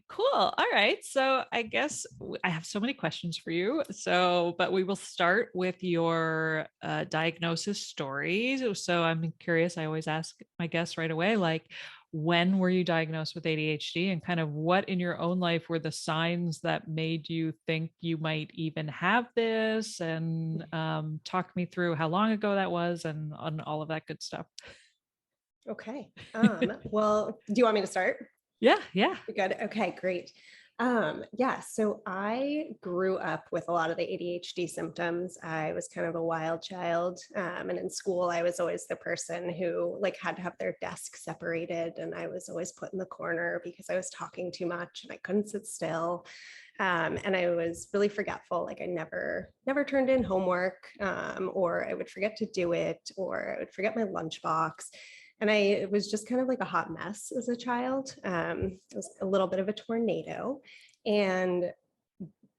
Cool. All right. So I guess I have so many questions for you. But we will start with your diagnosis story. So I'm curious. I always ask my guests right away, like, when were you diagnosed with ADHD, and kind of what in your own life were the signs that made you think you might even have this? And talk me through how long ago that was and on all of that good stuff. Okay. Well, do you want me to start? Yeah. Yeah. Good. Okay, great. Yeah, so I grew up with a lot of the ADHD symptoms. I was kind of a wild child. And in school, I was always the person who like had to have their desk separated. And I was always put in the corner because I was talking too much and I couldn't sit still. And I was really forgetful. Like I never turned in homework, or I would forget to do it, or I would forget my lunchbox. And I was just kind of like a hot mess as a child. It was a little bit of a tornado. And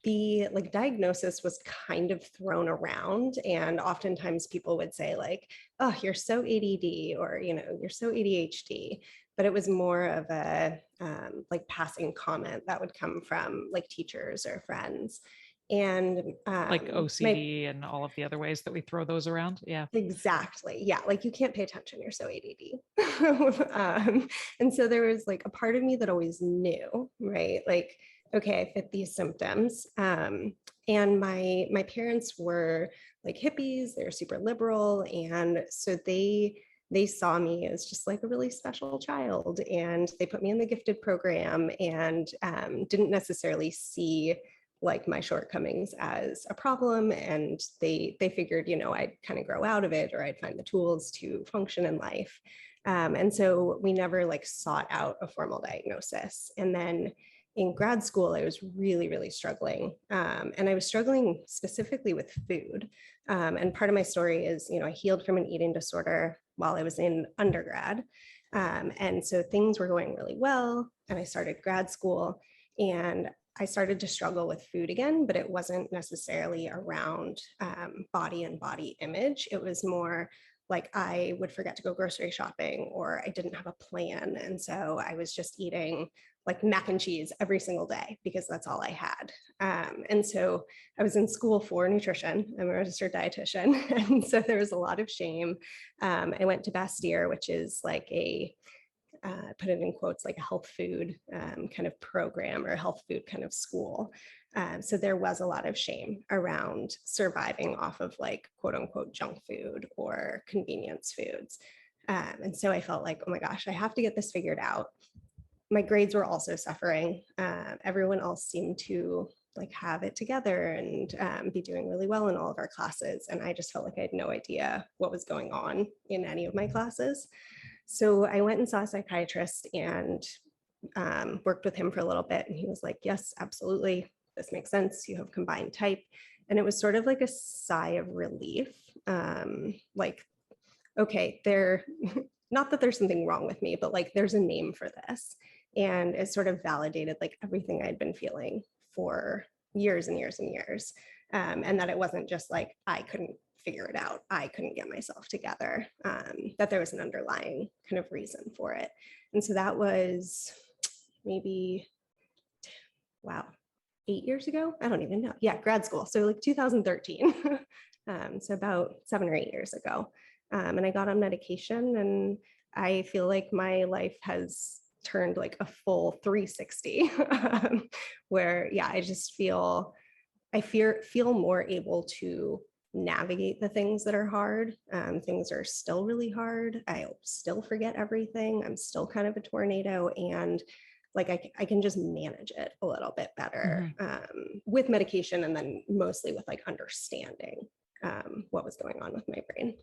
the like diagnosis was kind of thrown around, and oftentimes people would say like, oh, you're so ADD, or you're so ADHD. But it was more of a like passing comment that would come from like teachers or friends. And Like my OCD and all of the other ways that we throw those around. Yeah. Exactly. Yeah. Like you can't pay attention. You're so ADD. And so there was like a part of me that always knew, right? Like, okay, I fit these symptoms. And my parents were like hippies. They're super liberal. And so they saw me as just like a really special child, and they put me in the gifted program, and didn't necessarily see like my shortcomings as a problem. And they figured I'd kind of grow out of it, or I'd find the tools to function in life. And so we never like sought out a formal diagnosis. And then in grad school I was really struggling, and I was struggling specifically with food. And part of my story is I healed from an eating disorder while I was in undergrad. And so things were going really well, and I started grad school, and I started to struggle with food again, but it wasn't necessarily around body and body image. It was more like I would forget to go grocery shopping, or I didn't have a plan. And so I was just eating like mac and cheese every single day because that's all I had. And so I was in school for nutrition. I'm a registered dietitian. And so there was a lot of shame. I went to Bastyr, which is like put it in quotes, like a health food kind of program, or a health food kind of school. So there was a lot of shame around surviving off of like quote unquote junk food or convenience foods. And so I felt like, oh my gosh, I have to get this figured out. My grades were also suffering. Everyone else seemed to like have it together and be doing really well in all of our classes. And I just felt like I had no idea what was going on in any of my classes. So I went and saw a psychiatrist and worked with him for a little bit. And he was like, yes, absolutely. This makes sense. You have combined type. And it was sort of like a sigh of relief. Like, okay, not that there's something wrong with me, but like there's a name for this. And it sort of validated like everything I'd been feeling for years and years and years. And that it wasn't just like I couldn't figure it out, I couldn't get myself together, that there was an underlying kind of reason for it. And so that was maybe, wow, 8 years ago. I don't even know. Yeah, grad school. So like 2013. So about 7 or 8 years ago. And I got on medication, and I feel like my life has turned like a full 360, where, yeah, I feel more able to navigate the things that are hard. Things are still really hard. I still forget everything. I'm still kind of a tornado, and like I can just manage it a little bit better, Mhm. with medication, and then mostly with like understanding what was going on with my brain.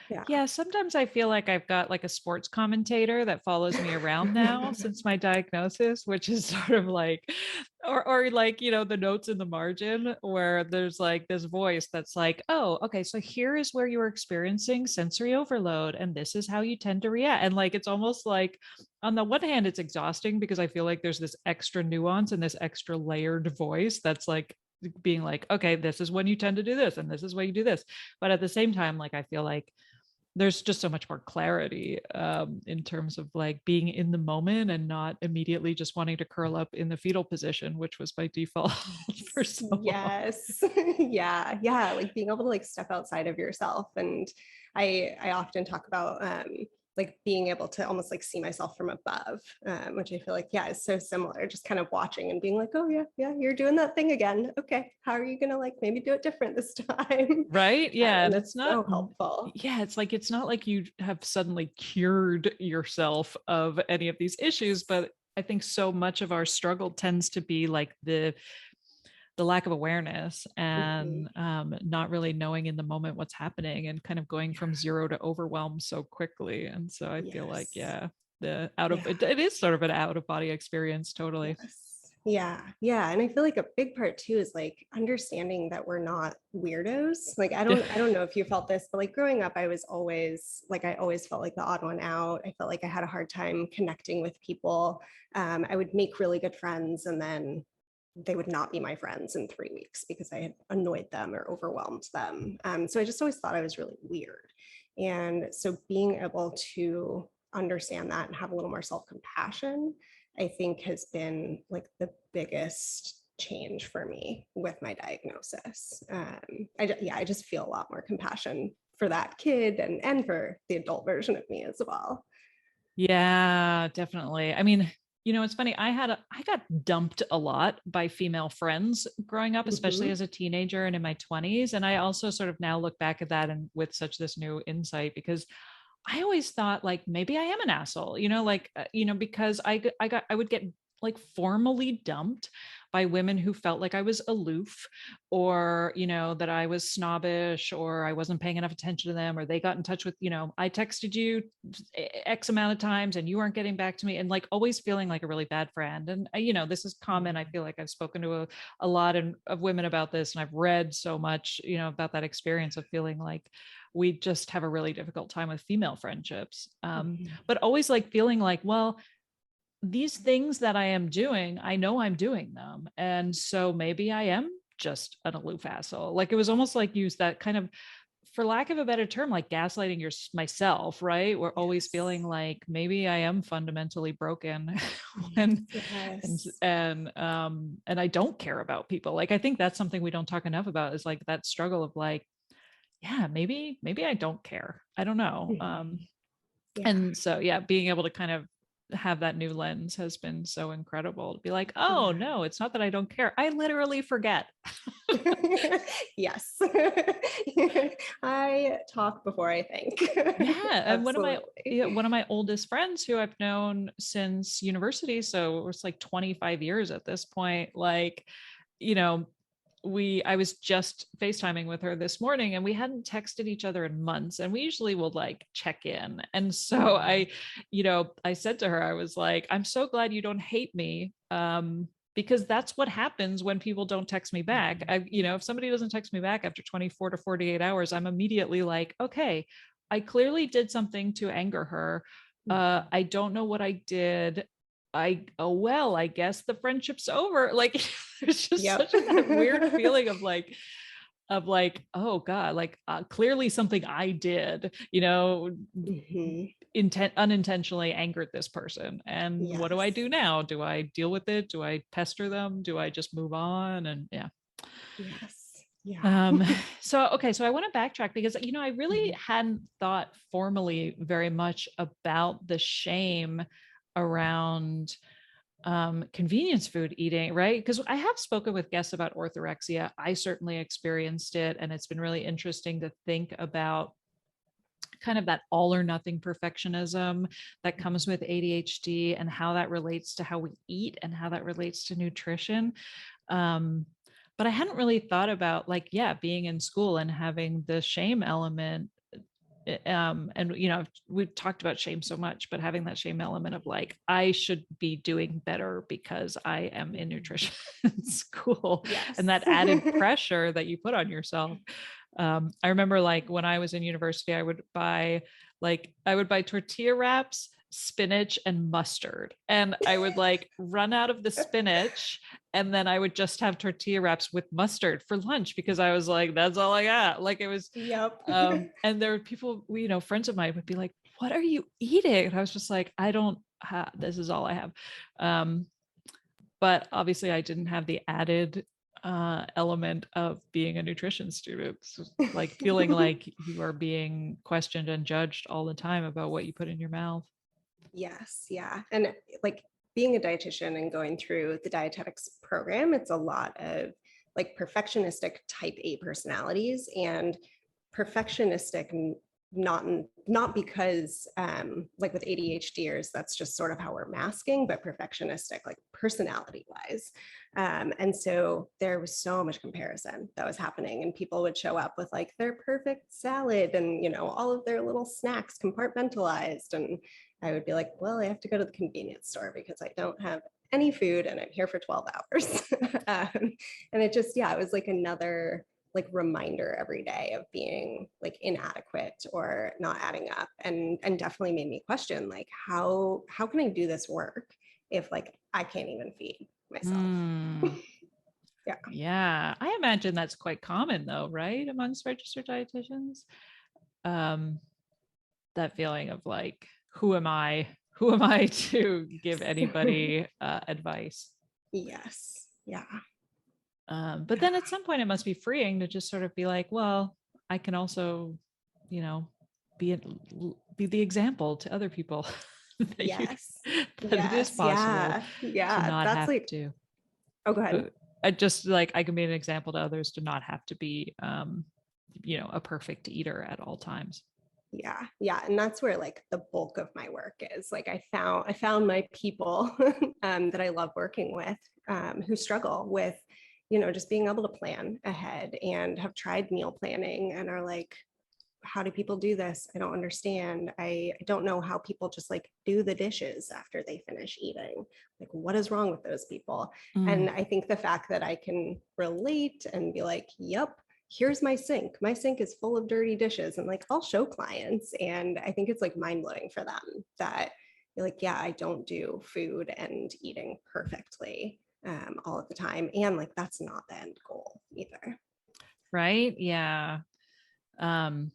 Yeah. Yeah, sometimes I feel like I've got like a sports commentator that follows me around now since my diagnosis, which is sort of like, or like, the notes in the margin where there's like this voice that's like, oh, okay, so here is where you are experiencing sensory overload, and this is how you tend to react. And like, it's almost like, on the one hand, it's exhausting because I feel like there's this extra nuance and this extra layered voice that's like, being like, okay, this is when you tend to do this, and this is when you do this. But at the same time, like, I feel like there's just so much more clarity in terms of like being in the moment and not immediately just wanting to curl up in the fetal position, which was by default for so long. Yes. Yeah. Yeah. Like being able to like step outside of yourself. And I often talk about like being able to almost like see myself from above, which I feel like, yeah, is so similar. Just kind of watching and being like, oh yeah, yeah, you're doing that thing again. Okay. How are you gonna like maybe do it different this time? Right. Yeah. And And it's that's not, so helpful. yeah, it's not like you have suddenly cured yourself of any of these issues, but I think so much of our struggle tends to be like the lack of awareness Mhm. and not really knowing in the moment what's happening and kind of going from zero to overwhelm so quickly. And so I feel like, Yes. yeah, the out of Yeah. it is sort of an out of body experience. Totally. Yes. Yeah. Yeah. And I feel like a big part too is like understanding that we're not weirdos. Like I don't know if you felt this, but like growing up, I was always like I always felt like the odd one out. I felt like I had a hard time connecting with people. I would make really good friends and then they would not be my friends in 3 weeks because I had annoyed them or overwhelmed them. So I just always thought I was really weird. And so being able to understand that and have a little more self-compassion, I think has been like the biggest change for me with my diagnosis. I just feel a lot more compassion for that kid and for the adult version of me as well. Yeah, definitely. I mean, it's funny. I got dumped a lot by female friends growing up, especially Mhm. as a teenager and in my 20s. And I also sort of now look back at that and with such this new insight because I always thought like maybe I am an asshole, because I would get like formally dumped by women who felt like I was aloof or, that I was snobbish or I wasn't paying enough attention to them or they got in touch with, I texted you X amount of times and you weren't getting back to me and like always feeling like a really bad friend. And, this is common. I feel like I've spoken to a lot of women about this and I've read so much, about that experience of feeling like we just have a really difficult time with female friendships. Mhm. But always like feeling like, well, these things that I am doing, I know I'm doing them. And so maybe I am just an aloof asshole. Like it was almost like use that kind of, for lack of a better term, like gaslighting myself, right? We're always feeling Yes. like maybe I am fundamentally broken Yes. when Yes. and I don't care about people. Like I think that's something we don't talk enough about is like that struggle of like, yeah, maybe I don't care. I don't know. Mhm. Yeah. And so yeah, being able to kind of have that new lens has been so incredible to be like, oh Yeah. no, it's not that I don't care. I literally forget. Yes. I talk before I think. Yeah. And Absolutely. one of my oldest friends who I've known since university, so it's like 25 years at this point, like, you know, I was just FaceTiming with her this morning and we hadn't texted each other in months and we usually will like check in. And so Mhm. I said to her, I was like, I'm so glad you don't hate me. Because that's what happens when people don't text me back. Mhm. If somebody doesn't text me back after 24 to 48 hours, I'm immediately like, okay, I clearly did something to anger her. Mhm. I don't know what I did. Oh well, I guess the friendship's over. Like it's just Yep. such a that weird feeling of like, oh God, like clearly something I did, Mhm. unintentionally angered this person. And what do I Yes. do now? Do I deal with it? Do I pester them? Do I just move on? And yeah. Yes. Yeah. Um, so okay, so I want to backtrack because I really Mhm. hadn't thought formally very much about the shame around convenience food eating, right? Because I have spoken with guests about orthorexia. I certainly experienced it, and it's been really interesting to think about kind of that all or nothing perfectionism that comes with ADHD and how that relates to how we eat and how that relates to nutrition. Um, but I hadn't really thought about like, yeah, being in school and having the shame element and we've talked about shame so much, but having that shame element of like I should be doing better because I am in Mhm. nutrition school, and Yes. that added pressure that you put on yourself. I remember like when I was in university, I would buy tortilla wraps spinach and mustard. And I would like run out of the spinach, and then I would just have tortilla wraps with mustard for lunch because I was like, that's all I got. Like it was, Yep. and there were people, you know, friends of mine would be like, what are you eating? And I was just like, I don't have, this is all I have. But obviously I didn't have the added element of being a nutrition student, so like feeling like you are being questioned and judged all the time about what you put in your mouth. Yes, yeah. And like being a dietitian and going through the dietetics program, it's a lot of like perfectionistic type A personalities, and perfectionistic not because like with ADHDers, that's just sort of how we're masking, but perfectionistic like personality wise. And so there was so much comparison that was happening, and people would show up with like their perfect salad and, you know, all of their little snacks compartmentalized. And I would be like, well, I have to go to the convenience store because I don't have any food and I'm here for 12 hours. And it just, yeah, it was like another like reminder every day of being like inadequate or not adding up, and definitely made me question like how can I do this work if like I can't even feed myself. Yeah. Yeah, I imagine that's quite common though, right, amongst registered dietitians. um that feeling of like, who am I to give anybody advice? Yes. Yeah. But then at some point it must be freeing to just sort of be like, well, I can also, you know, be be the example to other people that you Yes. that it is Yes. possible Yeah. to Yeah. not That's have like, to. oh, go ahead. I just like, I can be an example to others to not have to be, you know, a perfect eater at all times. Yeah. Yeah. And that's where like the bulk of my work is. Like I found my people that I love working with, who struggle with, you know, just being able to plan ahead and have tried meal planning and are like, how do people do this? I don't understand. I don't know how people just like do the dishes after they finish eating. Like, what is wrong with those people? Mm. And I think the fact that I can relate and be like, yep, here's my sink. My sink is full of dirty dishes. And like, I'll show clients. And I think it's like mind blowing for them that you're like, yeah, I don't do food and eating perfectly all of the time. And like, that's not the end goal either. Right? Yeah. Um,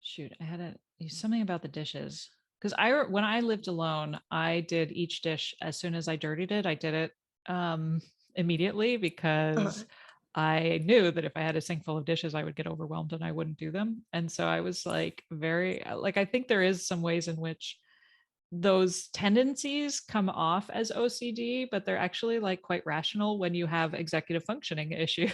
shoot, I had something about the dishes because when I lived alone, I did each dish as soon as I dirtied it. I did it immediately Uh, because I knew that if I had a sink full of dishes, I would get overwhelmed and I wouldn't do them. And so I was like, very like, I think there is some ways in which those tendencies come off as OCD, but they're actually like quite rational when you have executive functioning issues.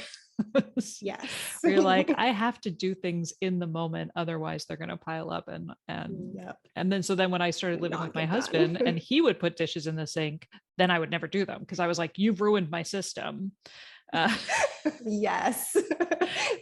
yes. Where you're like, I have to do things in the moment, otherwise they're going to pile up. Yep. And then so then when I started living Not with my get done. husband and he would put dishes in the sink, then I would never do them because I was like, you've ruined my system. uh, Yes.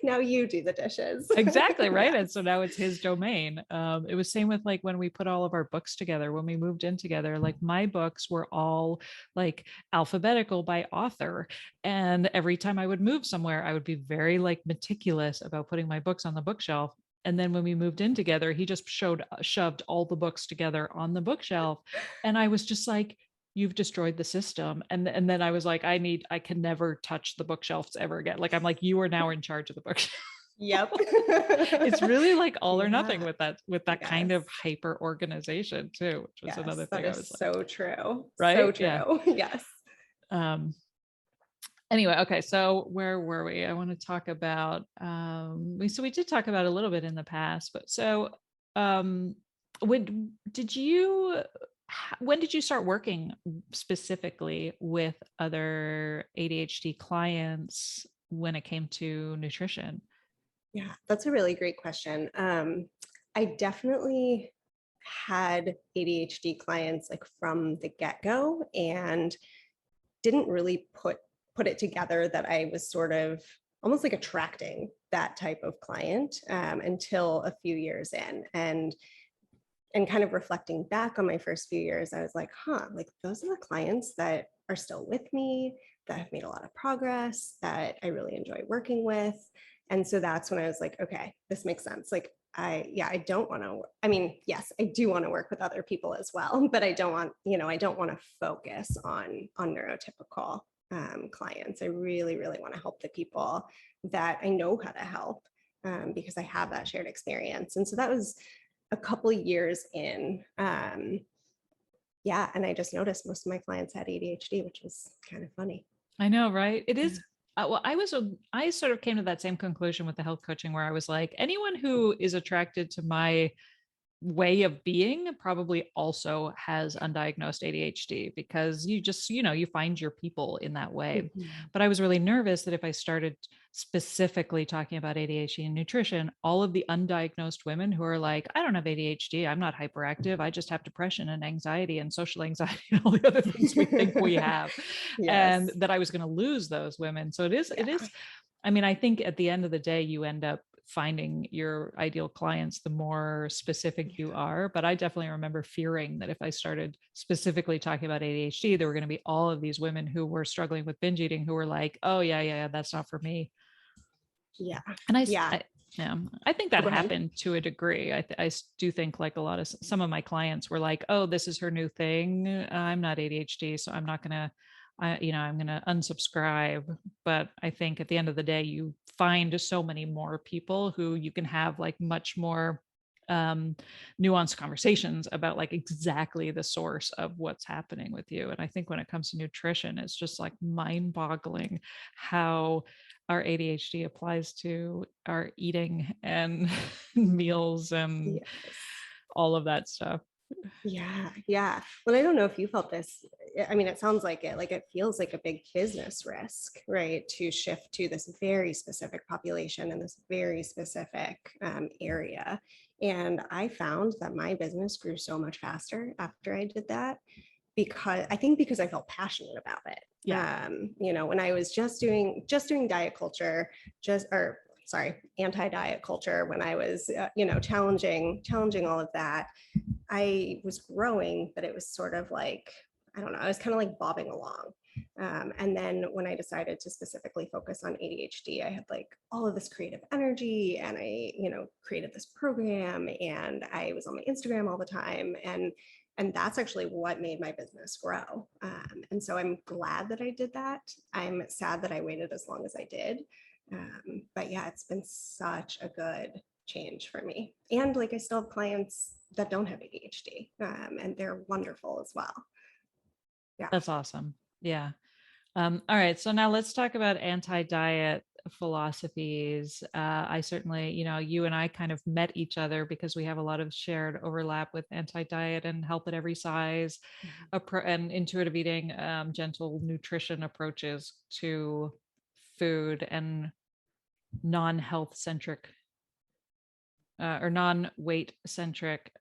Now you do the dishes. Exactly, right. And Yes. so now it's his domain. It was same with like when we put all of our books together, when we moved in together, like my books were all like alphabetical by author. And every time I would move somewhere, I would be very like meticulous about putting my books on the bookshelf. And then when we moved in together, he just shoved all the books together on the bookshelf. And I was just like, you've destroyed the system. And then I was like, I can never touch the bookshelves ever again. Like I'm like, you are now in charge of the bookshelf. Yep. It's really like all or nothing Yeah. with that kind Yes. of hyper organization too, which was another Yes. That thing I is was like, so true. So right? Yeah. true. Yes. um anyway, okay, so where were we? I want to talk about we did talk about a little bit in the past, but so um did you when did you start working specifically with other ADHD clients when it came to nutrition? Yeah, that's a really great question. I definitely had ADHD clients like from the get-go and didn't really put it together that I was sort of almost like attracting that type of client until a few years in. And kind of reflecting back on my first few years, I was like, huh, like those are the clients that are still with me, that have made a lot of progress, that I really enjoy working with. And so that's when I was like, okay, this makes sense. Like I don't want to, I mean, yes, I do want to work with other people as well, but I don't want, I don't want to focus on neurotypical clients. I really, really want to help the people that I know how to help, because I have that shared experience. And so that was a couple of years in. Yeah. And I just noticed most of my clients had ADHD, which was kind of funny. I know, right? It Yeah. is. Well, I sort of came to that same conclusion with the health coaching where I was like, anyone who is attracted to my way of being probably also has undiagnosed ADHD, because you just, you find your people in that way. Mhm. But I was really nervous that if I started specifically talking about ADHD and nutrition, all of the undiagnosed women who are like, I don't have ADHD, I'm not hyperactive, I just have depression and anxiety and social anxiety and all the other things we think we have, and Yes. that I was going to lose those women. So it Yeah. is, I mean, I think at the end of the day, you end up finding your ideal clients the more specific you are. But I definitely remember fearing that if I started specifically talking about ADHD, there were going to be all of these women who were struggling with binge eating who were like, oh, yeah, that's not for me. Yeah. And Yeah. yeah, I think Oh, that go ahead. happened to a degree. I do think like a lot of some of my clients were like, oh, this is her new thing. I'm not ADHD, so I'm not going to, I'm going to unsubscribe. But I think at the end of the day, you find so many more people who you can have like much more um, nuanced conversations about like exactly the source of what's happening with you. And I think when it comes to nutrition, it's just like mind boggling how our ADHD applies to our eating and meals and Yes. all of that stuff. Yeah, yeah. Well, I don't know if you felt this. I mean, it sounds like it. Like it feels like a big business risk, right? To shift to this very specific population in this very specific area. And I found that my business grew so much faster after I did that, because I think because I felt passionate about it. Yeah. When I was just doing diet culture, just or sorry, anti-diet culture, when I was challenging all of that, I was growing, but it was sort of like, I don't know, I was kind of like bobbing along. And then when I decided to specifically focus on ADHD, I had like all of this creative energy, and I, created this program, and I was on my Instagram all the time. And that's actually what made my business grow. And so I'm glad that I did that. I'm sad that I waited as long as I did. But yeah, it's been such a good change for me. And like I still have clients that don't have ADHD, and they're wonderful as well. Yeah. That's awesome. Yeah. All right. So now let's talk about anti-diet philosophies. I certainly, you and I kind of met each other because we have a lot of shared overlap with anti-diet and health at every size, and intuitive eating, gentle nutrition approaches to food, and non-health centric or non-weight centric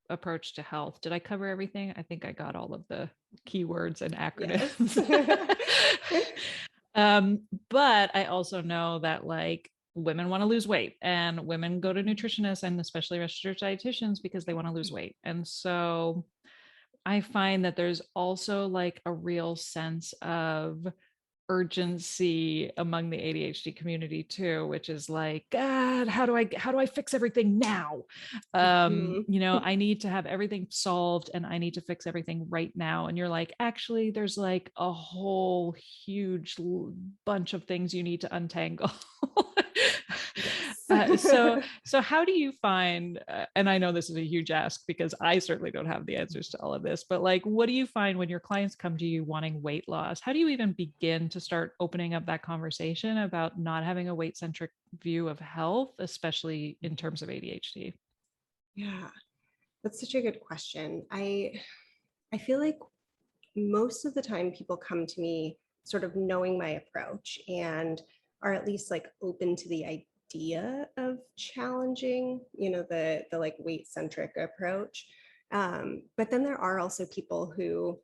approach to health. Did I cover everything? I think I got all of the keywords and Yes. acronyms. But I also know that like women want to lose weight, and women go to nutritionists and especially registered dietitians because they want to lose weight. And so I find that there's also like a real sense of urgency among the ADHD community too, which is like, God, how do I fix everything now? Mhm. I need to have everything solved and I need to fix everything right now. And you're like, actually, there's like a whole huge bunch of things you need to untangle. Yes. So how do you find, and I know this is a huge ask because I certainly don't have the answers to all of this, but like, what do you find when your clients come to you wanting weight loss? How do you even begin to start opening up that conversation about not having a weight centric view of health, especially in terms of ADHD? Yeah, that's such a good question. I feel like most of the time people come to me sort of knowing my approach, and are at least like open to the idea of challenging, the like weight centric approach. But then there are also people who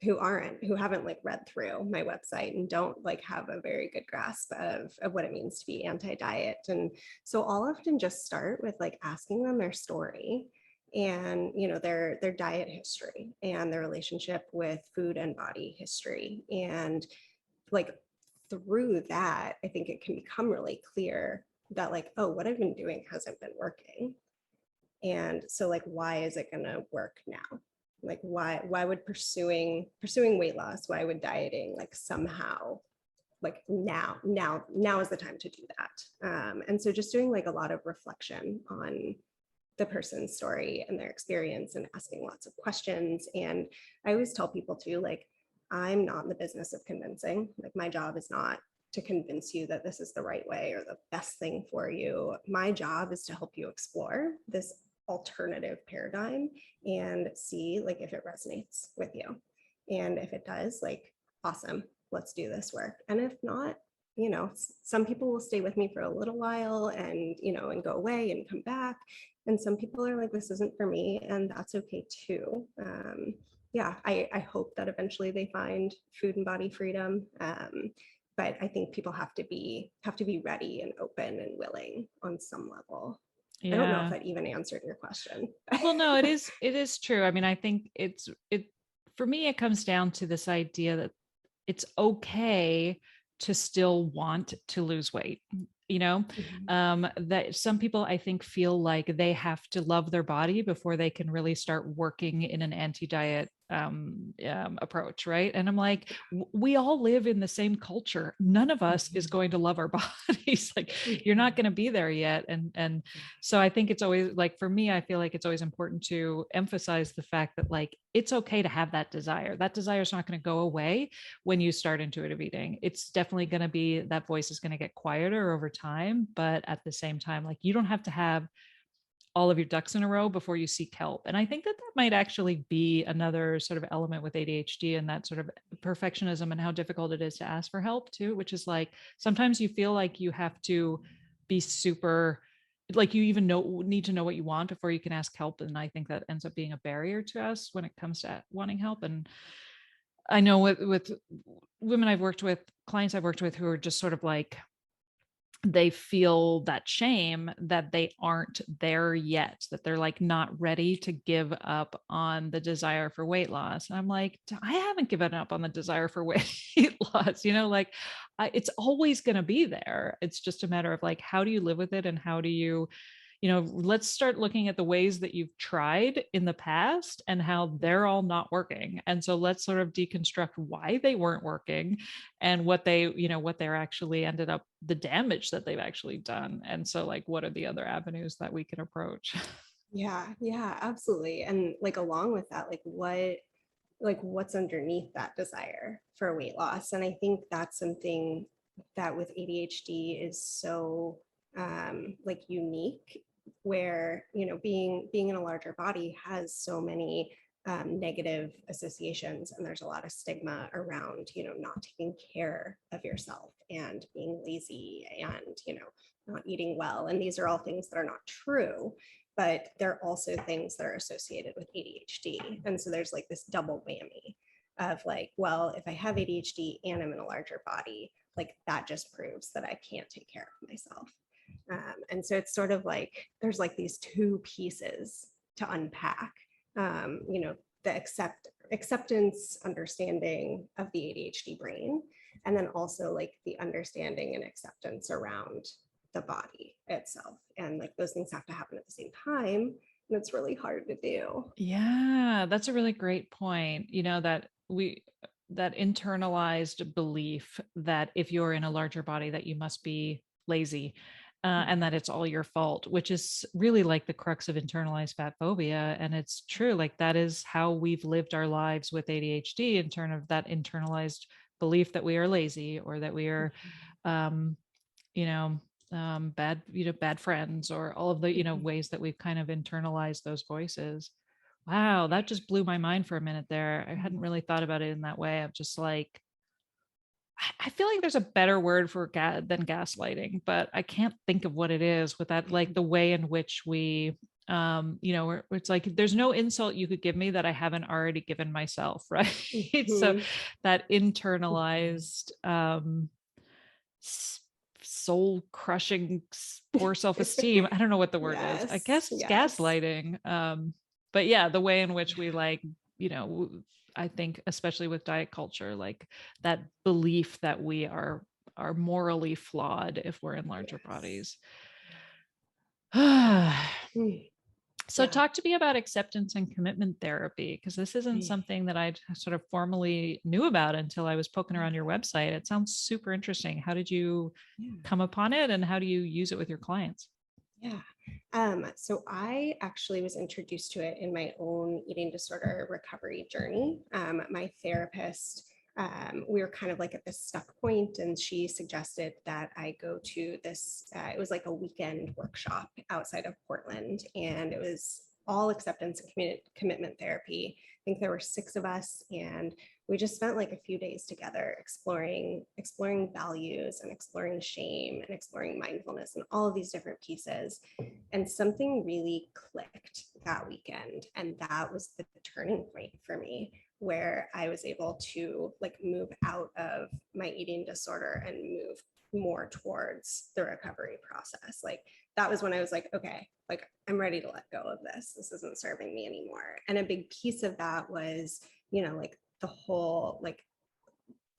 haven't like read through my website and don't like have a very good grasp of what it means to be anti-diet. And so I'll often just start with like asking them their story, and their diet history and their relationship with food and body history. And like through that, I think it can become really clear that like, oh, what I've been doing hasn't been working. And so like, why is it going to work now? Like, why would pursuing weight loss, why would dieting like somehow like now is the time to do that. And so just doing like a lot of reflection on the person's story and their experience and asking lots of questions. And I always tell people too, like, I'm not in the business of convincing. Like, my job is not to convince you that this is the right way or the best thing for you. My job is to help you explore this alternative paradigm and see like if it resonates with you. And if it does, like, awesome, let's do this work. And if not, you know, some people will stay with me for a little while and, you know, and go away and come back. And some people are like, this isn't for me, and that's okay too. Yeah, I hope that eventually they find food and body freedom. But I think people have to be ready and open and willing on some level. I don't know if Yeah. that even answered your question. Well, no, it is true. I mean, I think it for me, it comes down to this idea that it's okay to still want to lose weight. You know, that some people I think feel like they have to love their body before they can really start working in an anti-diet approach, right? And I'm like, we all live in the same culture. None of us is going to love our bodies. Like, you're not going to be there yet. And so I think it's always like, for me, I feel like it's always important to emphasize the fact that like it's okay to have that desire. That desire is not going to go away when you start intuitive eating. It's definitely going to be, that voice is going to get quieter over time, but at the same time, like, you don't have to have all of your ducks in a row before you seek help. And I think that that might actually be another sort of element with ADHD and that sort of perfectionism and how difficult it is to ask for help too, which is like, sometimes you feel like you have to be super, like you even need to know what you want before you can ask help. And I think that ends up being a barrier to us when it comes to wanting help. And I know with women I've worked with, clients I've worked with who are just sort of like, they feel that shame that they aren't there yet, that they're like not ready to give up on the desire for weight loss. And I'm like, I haven't given up on the desire for weight loss, you know, like it's always going to be there. It's just a matter of like, how do you live with it? And how do you, you know, let's start looking at the ways that you've tried in the past and how they're all not working. And so let's sort of deconstruct why they weren't working and what they, you know, what they're actually ended up, the damage that they've actually done. And so like, what are the other avenues that we can approach? Yeah, absolutely. And like along with that, like what's underneath that desire for weight loss? And I think that's something that with ADHD is so like unique, where, you know, being in a larger body has so many negative associations, and there's a lot of stigma around, you know, not taking care of yourself and being lazy and, you know, not eating well. And these are all things that are not true, but they're also things that are associated with ADHD. And so there's like this double whammy of like, well, if I have ADHD and I'm in a larger body, like that just proves that I can't take care of myself. And so it's sort of like there's like these two pieces to unpack. You know, the acceptance, understanding of the ADHD brain, and then also like the understanding and acceptance around the body itself. And like those things have to happen at the same time. And it's really hard to do. Yeah, that's a really great point. You know, that internalized belief that if you're in a larger body that you must be lazy, and that it's all your fault, which is really like the crux of internalized fat phobia. And it's true, like that is how we've lived our lives with ADHD, in terms of that internalized belief that we are lazy, or that we are, um, you know, bad, you know, bad friends, or all of the, you know, ways that we've kind of internalized those voices. Wow, that just blew my mind for a minute there. I hadn't really thought about it in that way. Of just like, I feel like there's a better word for than gaslighting, but I can't think of what it is with that, like the way in which we, you know, where it's like, there's no insult you could give me that I haven't already given myself. Right. So Mhm. that internalized, soul crushing, poor self-esteem. I don't know what the word is. I Yes, guess it's yes. gaslighting. But yeah, the way in which we like, you know, I think especially with diet culture, like that belief that we are morally flawed if we're in larger Yes. bodies. I Mm. So Yeah. talk to me about acceptance and commitment therapy, because this isn't Yeah. something that I sort of formally knew about until I was poking Yeah. around your website. It sounds super interesting. How did you Yeah. come upon it and how do you use it with your clients? Yeah. So I actually was introduced to it in my own eating disorder recovery journey. My therapist, we were kind of like at this stuck point, and she suggested that I go to this, it was like a weekend workshop outside of Portland, and it was all acceptance and commitment therapy. I think there were 6 of us, and we just spent like a few days together exploring values and exploring shame and exploring mindfulness and all of these different pieces. And something really clicked that weekend, and that was the turning point for me, where I was able to like move out of my eating disorder and move more towards the recovery process. Like that was when I was like, okay, like I'm ready to let go of this isn't serving me anymore. And a big piece of that was, like the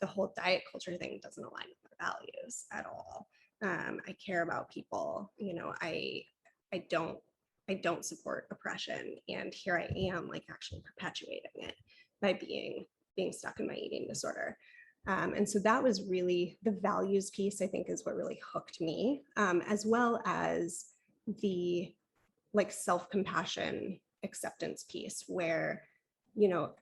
whole diet culture thing doesn't align with my values at all. I care about people. I don't support oppression, and here I am, like actually perpetuating it by being stuck in my eating disorder. And so that was really the values piece, I think, is what really hooked me, as well as the like self-compassion acceptance piece, where you know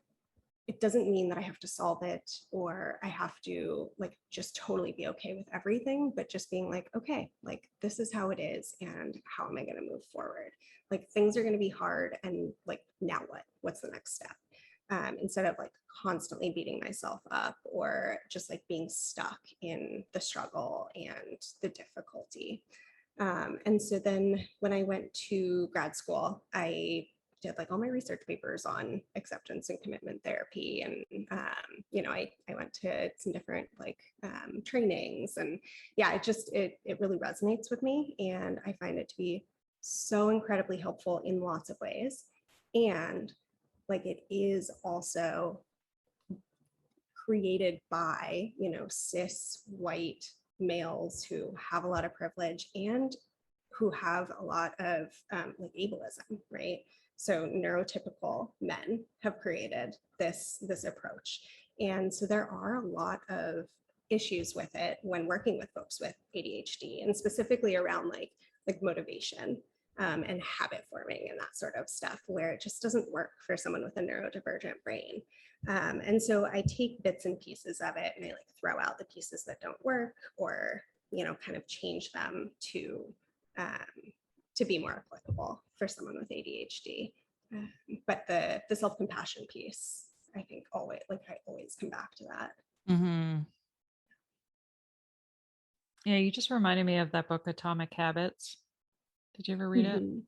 it doesn't mean that I have to solve it or I have to like just totally be okay with everything, but just being like, okay, like this is how it is. And how am I going to move forward? Like things are going to be hard. And like, now what? What's the next step? Instead of like constantly beating myself up or just like being stuck in the struggle and the difficulty. And so then when I went to grad school, I did like all my research papers on acceptance and commitment therapy. And, I went to some different like trainings, and yeah, it really resonates with me. And I find it to be so incredibly helpful in lots of ways. And like, it is also created by, cis white males who have a lot of privilege and who have a lot of like ableism, right? So neurotypical men have created this approach. And so there are a lot of issues with it when working with folks with ADHD, and specifically around like motivation and habit forming and that sort of stuff, where it just doesn't work for someone with a neurodivergent brain. And so I take bits and pieces of it and I like throw out the pieces that don't work, or kind of change them to be more applicable for someone with ADHD. But the self-compassion piece, I think I always come back to that. Mm-hmm. Yeah, you just reminded me of that book, Atomic Habits. Did you ever read it? Mhm.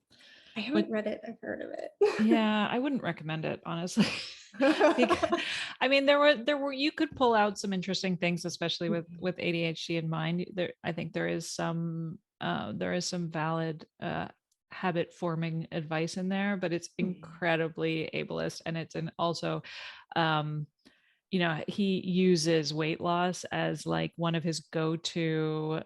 I What? haven't read it. I've heard of Yeah, I wouldn't recommend it, honestly. Because, it. I mean, there were you could pull out some interesting things, especially with ADHD in mind. I think there is some valid habit forming advice in there, but it's incredibly ableist, and it's an also um he uses weight loss as like one of his go-to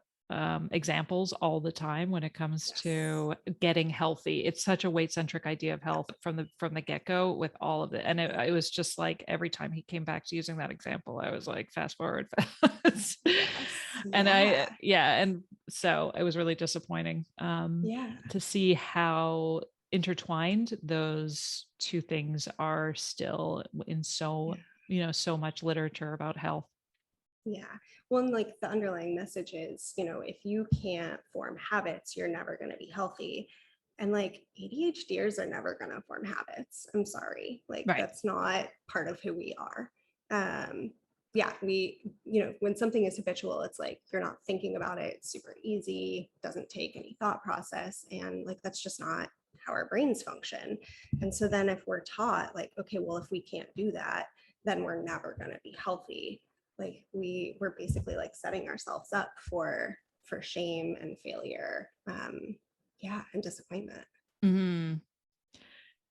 examples all the time when it comes Yes. to getting healthy. It's such a weight-centric idea of health from the get-go with all of it. And it was just like every time he came back to using that example, I was like, fast forward fast. Yes. And Yeah. and so it was really disappointing Yeah. to see how intertwined those two things are still in Yeah. so much literature about health. Yeah. Well, and like the underlying message is, if you can't form habits, you're never going to be healthy. And like ADHDers are never going to form habits. I'm sorry. Like Right. that's not part of who we are. Um, yeah, when something is habitual, it's like you're not thinking about it. It's super easy, doesn't take any thought process. And like that's just not how our brains function. And so then if we're taught like, okay, well, if we can't do that, then we're never going to be healthy. Like we're basically like setting ourselves up for shame and failure, yeah, and disappointment. Hmm.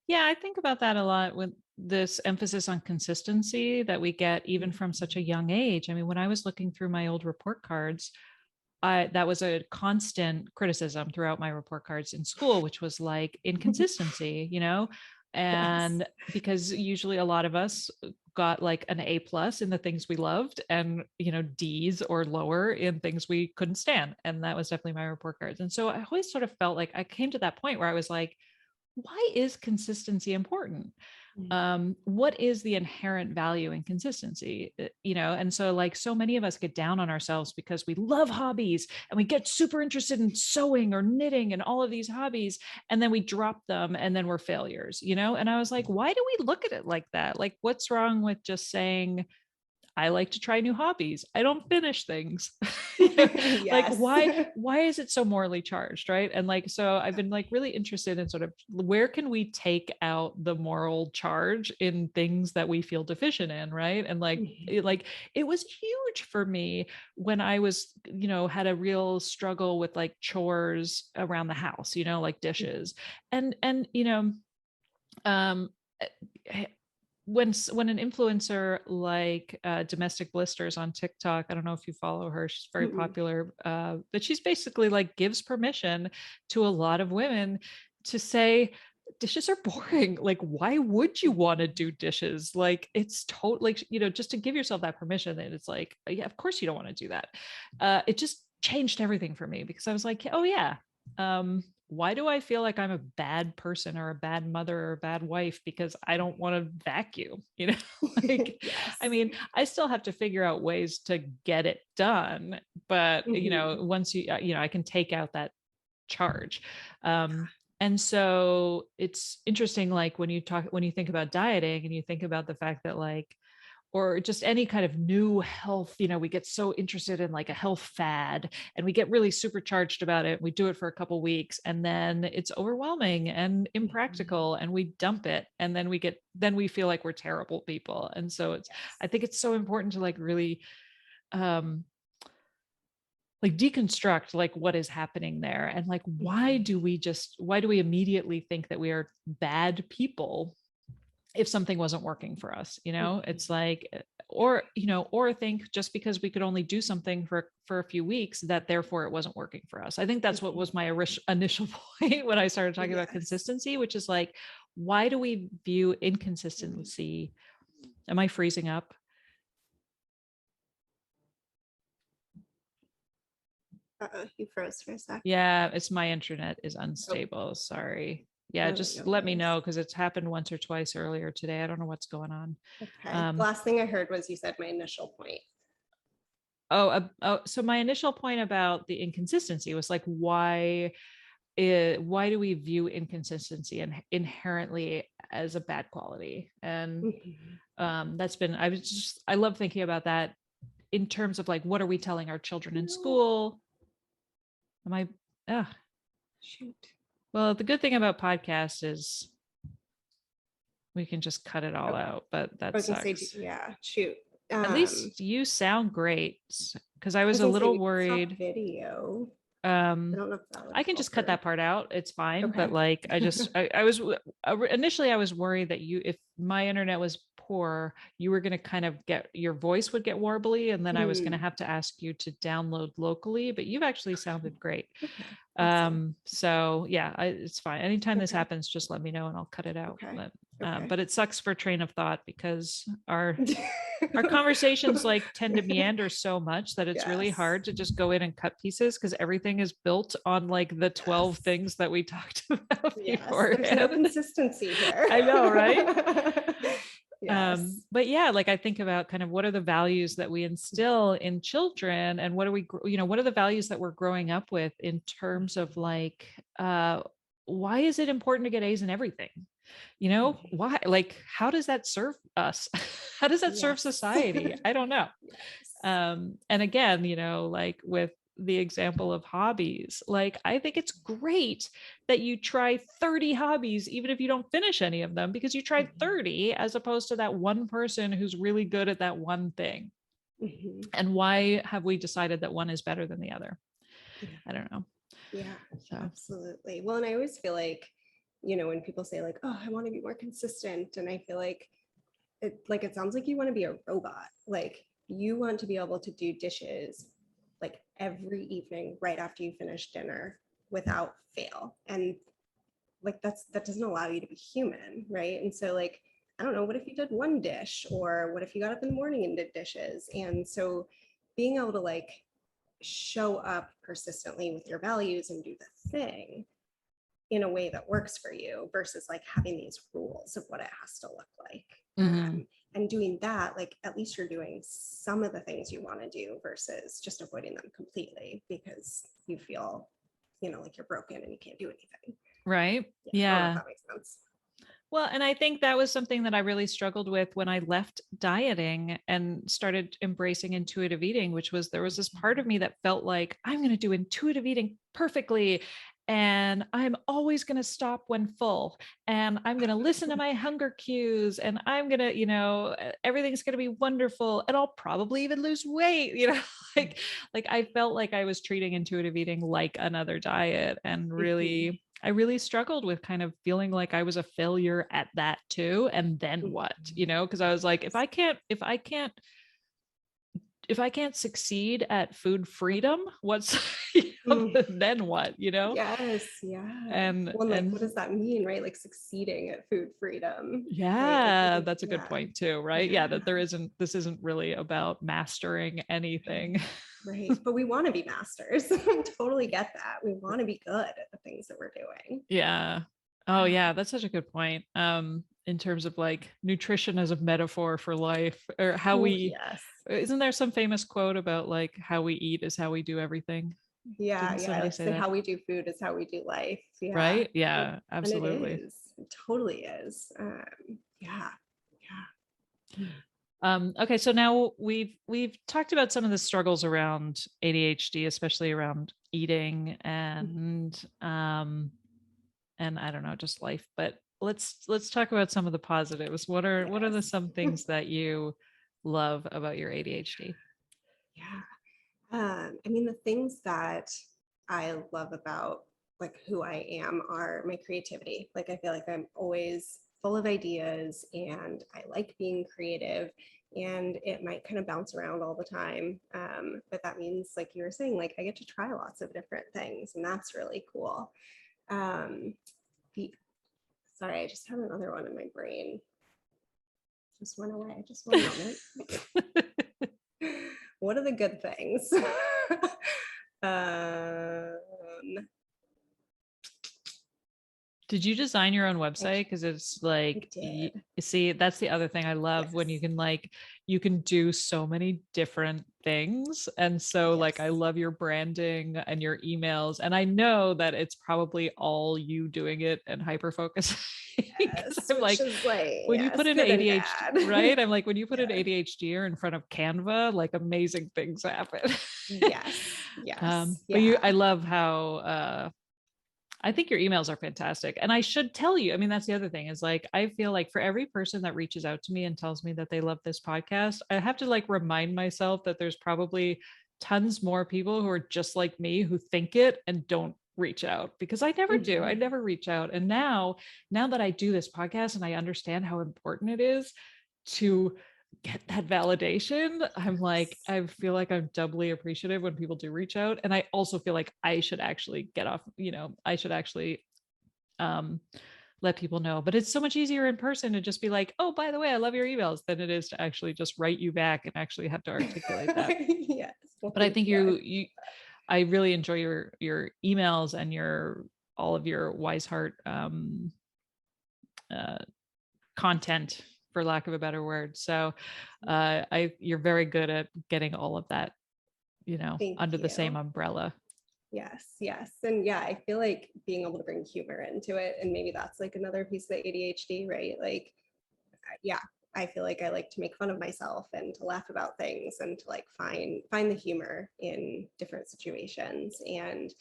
Yeah, I think about that a lot with this emphasis on consistency that we get even from such a young age. I mean, when I was looking through my old report cards, that was a constant criticism throughout my report cards in school, which was like inconsistency, Yes. and because usually a lot of us got like an A+ in the things we loved and, D's or lower in things we couldn't stand. And that was definitely my report cards. And so I always sort of felt like I came to that point where I was like, why is consistency important? What is the inherent value in consistency? And so like so many of us get down on ourselves because we love hobbies and we get super interested in sewing or knitting and all of these hobbies, and then we drop them and then we're failures. And I was like, why do we look at it like that? Like, what's wrong with just saying, I like to try new hobbies, I don't finish things? Like, Yes. why is it so morally charged, right? And like, so I've been like really interested in sort of where can we take out the moral charge in things that we feel deficient in, right? And like it was huge for me when I was, had a real struggle with like chores around the house, like dishes. And um when an influencer like Domestic Blisters on TikTok, I don't know if you follow her, she's very popular, but she's basically like gives permission to a lot of women to say dishes are boring. Like, why would you want to do dishes? Like, it's totally, just to give yourself that permission. And it's like, yeah, of course you don't want to do that. It just changed everything for me because I was like, oh yeah, why do I feel like I'm a bad person or a bad mother or a bad wife because I don't want to vacuum, like, Yes. I mean, I still have to figure out ways to get it done, but once I can take out that charge. And so it's interesting, like when you think about dieting and you think about the fact that like, or just any kind of new health, we get so interested in like a health fad and we get really supercharged about it. We do it for a couple weeks and then it's overwhelming and impractical and we dump it. And then we feel like we're terrible people. And so I think it's so important to like really, like deconstruct like what is happening there and like why do we immediately think that we are bad people if something wasn't working for us? It's like, or think just because we could only do something for a few weeks that therefore it wasn't working for us. I think that's what was my initial point when I started talking about consistency, which is like, why do we view inconsistency? Am I freezing up? You froze for a sec. Yeah, it's my internet is Oh, unstable. Sorry. Yeah, no, just no let me worries. know because it's happened once or twice earlier today. I don't know what's going on. Okay. The last thing I heard was you said my initial point. So my initial point about the inconsistency was like, why do we view inconsistency and inherently as a bad quality? And I love thinking about that in terms of like, what are we telling our children in school? Am I, Shoot. well, the good thing about podcasts is we can just cut it all out, but I that was gonna say, sucks. yeah, shoot. At least you sound great, because I I was was a gonna say little we could stop worried. video. I Um, don't know if that would I can help just cut or that part out. It's fine. okay. But like, I was initially I was worried that if my internet was poor, you were going to kind of your voice would get warbly. And then I was going to have to ask you to download locally, but you've actually sounded great. Okay. Awesome. So yeah, it's fine. Anytime this happens, just let me know and I'll cut it out. Okay. Okay. But it sucks for train of thought because our conversations like tend to meander so much that it's really hard to just go in and cut pieces because everything is built on like the 12 things that we talked about before. There's no consistency here. I know, right? Yes. But yeah, like I think about kind of what are the values that we instill in children and what are what are the values that we're growing up with in terms of like, why is it important to get A's in everything? Why, like, how does that serve us? How does that serve society? I don't know. And again, like with the example of hobbies, like I think it's great that you try 30 hobbies even if you don't finish any of them because you tried 30 as opposed to that one person who's really good at that one thing. And why have we decided that one is better than the other? I don't know. Yeah, absolutely. Well, and I always feel like, when people say like, oh, I want to be more consistent, and I feel like it sounds like you want to be a robot. Like you want to be able to do dishes like every evening right after you finish dinner without fail. And like that doesn't allow you to be human, right? And so like, I don't know, what if you did one dish, or what if you got up in the morning and did dishes? And so being able to like show up persistently with your values and do the thing in a way that works for you versus like having these rules of what it has to look like. And doing that, like at least you're doing some of the things you want to do versus just avoiding them completely because you feel, you know, like you're broken and you can't do anything. Right. I don't know if Yeah. that makes sense. Well, and I think that was something that I really struggled with when I left dieting and started embracing intuitive eating, which was there was this part of me that felt like I'm going to do intuitive eating perfectly. And I'm always going to stop when full. And I'm going to listen to my hunger cues. And I'm going to, you know, everything's going to be wonderful. And I'll probably even lose weight, you know, like I felt like I was treating intuitive eating like another diet, and really I really struggled with kind of feeling like I was a failure at that too. And then what, you know, because I was like, if I can't succeed at food freedom, what's, then what, you know? Yes, yeah. And, Well, like, what does that mean, right? Like succeeding at food freedom, right? Like, yeah, that's a good point too, right? Yeah, that yeah, this isn't really about mastering anything. right. But we want to be masters. Totally get that. We want to be good at the things that we're doing. Yeah. Oh yeah, that's such a good point. In terms of like nutrition as a metaphor for life, or how Oh, we, yes. isn't there some famous quote about like how we eat is how we do everything? Yeah, Didn't yeah. I somebody like to say say that? how we do food is how we do life. Yeah. Right? Yeah, And it absolutely. is. It totally is. Yeah. Yeah. Okay, so now we've talked about some of the struggles around ADHD, especially around eating and I don't know, just life. But let's talk about some of the positives. What are the Yes. some things that you love about your ADHD? Yeah. I mean, the things that I love about like who I am are my creativity. Like I feel like I'm always full of ideas and I like being creative, and it might kind of bounce around all the time. But that means, like you were saying, like I get to try lots of different things, and that's really cool. Um, the, sorry, I just had another one in my brain. Just went away. Just one moment. What are the good things? um, Did you design your own I, website? Because it's I like, did. see, that's the other thing I love when you Yes. can like, you can do so many different things. And so like, I Yes. love your branding and your emails. And I know that it's probably all you doing it and hyper focusing. Because Yes. I'm Which like, is like, when you yes, put an good and ADHD, bad. right? I'm like, when you put an Yeah. ADHDer in front of Canva, like amazing things happen. Yes. Yes. But you, I Yeah. love how, I think your emails are fantastic. And I should tell you, I mean, that's the other thing is like, I feel like for every person that reaches out to me and tells me that they love this podcast, I have to like remind myself that there's probably tons more people who are just like me who think it and don't reach out, because I never do. I Mhm. never reach out. And now that I do this podcast and I understand how important it is to get that validation, I'm like, I feel like I'm doubly appreciative when people do reach out. And I also feel like I should actually get off, you know, I should actually um let people know. But it's so much easier in person to just be like, oh, by the way, I love your emails, than it is to actually just write you back and actually have to articulate that. Yes. Well, But I thank think you. I really enjoy your emails and your all of your wise heart uh content, for lack of a better word. So you're very good at getting all of that, you know, Thank under the same you. umbrella. Yes, yes. And yeah, I feel like being able to bring humor into it, and maybe that's like another piece of the ADHD, right? Like, yeah, I feel like I like to make fun of myself and to laugh about things and to like find the humor in different situations. And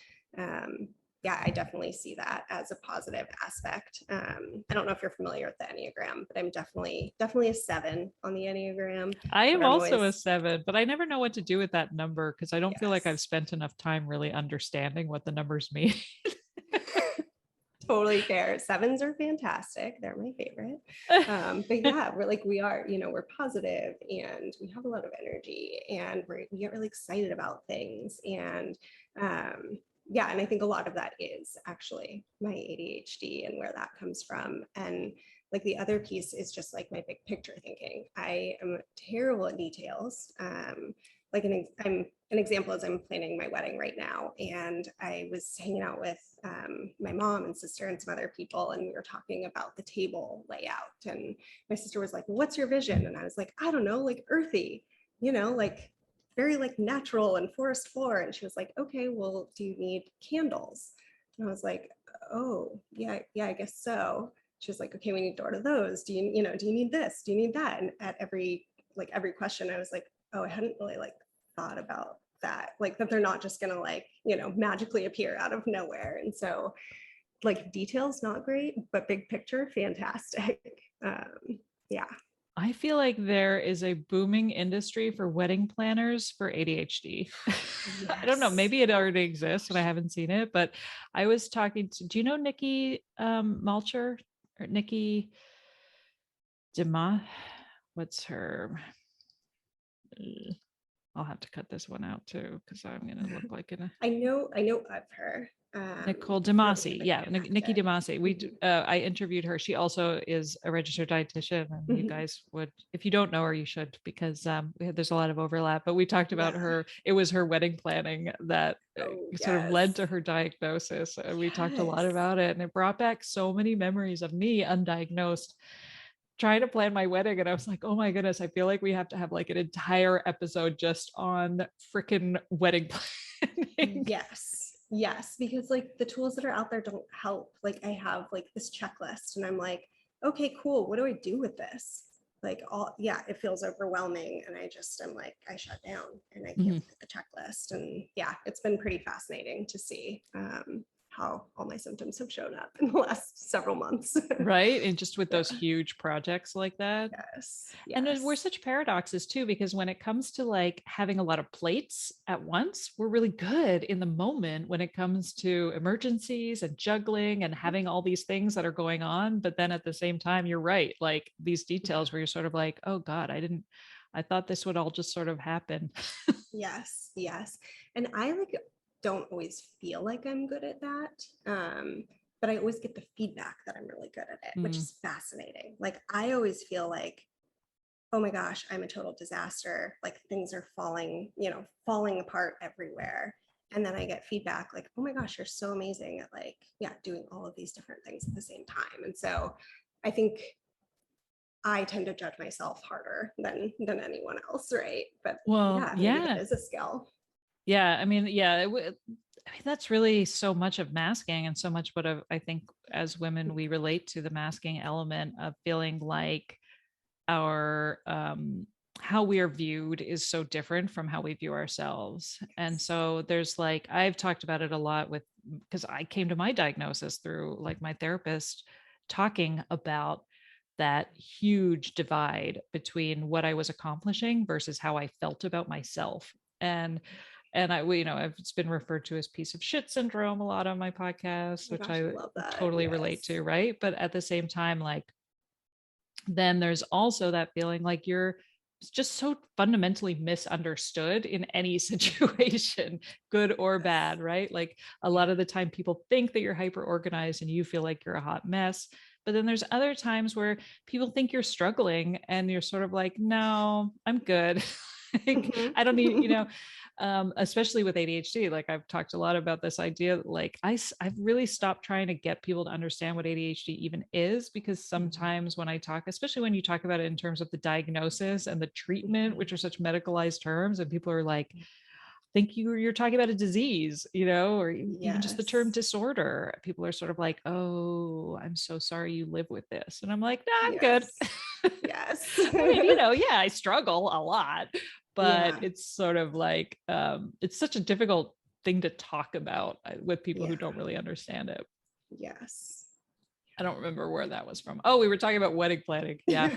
yeah, I definitely see that as a positive aspect. I don't know if you're familiar with the Enneagram, but I'm definitely a 7 on the Enneagram, I am where I'm also a always, 7, but I never know what to do with that number because I don't feel like I've yes. spent enough time really understanding what the numbers mean. Totally fair. Sevens are fantastic. They're my favorite. But yeah, we are, we're positive and we have a lot of energy and we get really excited about things. And yeah, and I think a lot of that is actually my ADHD and where that comes from. And like the other piece is just like my big picture thinking. I am terrible at details. I'm an example is I'm planning my wedding right now, and I was hanging out with my mom and sister and some other people, and we were talking about the table layout. And my sister was like, well, "What's your vision?" And I was like, "I don't know, like earthy, like very like natural and forest floor." And she was like, "Okay, well, do you need candles?" And I was like, "Oh, yeah, I guess so." She was like, "Okay, we need to order those. Do you need this? Do you need that?" And at every question, I was like, "Oh, I hadn't really like thought about that, like that they're not just gonna like, magically appear out of nowhere." And so like details, not great, but big picture, fantastic. Yeah. I feel like there is a booming industry for wedding planners for ADHD. I don't know, Yes. maybe it already exists and I haven't seen it, but I was talking to, do you know Nikki Malcher or Nikki Dema? What's her? I'll have to cut this one out too because I'm going to look like I know of her. Nicole I don't Demasi. have Yeah, any Nikki Demasi. I interviewed her. She also is a registered dietitian, and you guys would, if you don't know her, you should because there's a lot of overlap. But we talked about her. It was her wedding planning that sort of led to her diagnosis. We talked a lot about it, and it brought back so many memories of me undiagnosed trying to plan my wedding. And I was like, oh my goodness, I feel like we have to have like an entire episode just on freaking wedding planning. Yes, because like the tools that are out there don't help. Like I have like this checklist and I'm like, okay, cool. What do I do with this? Like it feels overwhelming. And I'm like, I shut down and I can't look at the checklist. And yeah, it's been pretty fascinating to see how all my symptoms have shown up in the last several months. Right. And just with those huge projects like that. Yes. And we're such paradoxes too, because when it comes to like having a lot of plates at once, we're really good in the moment when it comes to emergencies and juggling and having all these things that are going on. But then at the same time, you're right. Like these details where you're sort of like, oh God, I thought this would all just sort of happen. Yes. And I like don't always feel like I'm good at that. But I always get the feedback that I'm really good at it, which is fascinating. Like I always feel like, oh my gosh, I'm a total disaster. Like things are falling apart everywhere. And then I get feedback like, oh my gosh, you're so amazing at like, doing all of these different things at the same time. And so I think I tend to judge myself harder than anyone else, right? But maybe that is a skill. Yeah, I mean, that's really so much of masking and so much what I think as women we relate to the masking element of feeling like our how we are viewed is so different from how we view ourselves. And so there's like I've talked about it a lot with because I came to my diagnosis through like my therapist talking about that huge divide between what I was accomplishing versus how I felt about myself. And it's been referred to as piece of shit syndrome a lot on my podcast, which I love that. totally relate to, right? But at the same time, like then there's also that feeling like you're just so fundamentally misunderstood in any situation, good or bad, right? Like a lot of the time people think that you're hyper organized and you feel like you're a hot mess. But then there's other times where people think you're struggling and you're sort of like, no, I'm good. Like, I don't need, especially with ADHD, like I've talked a lot about this idea, like I've really stopped trying to get people to understand what ADHD even is, because sometimes when I talk, especially when you talk about it in terms of the diagnosis and the treatment, which are such medicalized terms, and people are like, think you're talking about a disease, or even just the term disorder. People are sort of like, oh, I'm so sorry you live with this. And I'm like, nah, I'm good. Yes. I mean, I struggle a lot, but it's sort of like, it's such a difficult thing to talk about with people who don't really understand it. Yes. I don't remember where that was from. Oh, we were talking about wedding planning. Yeah.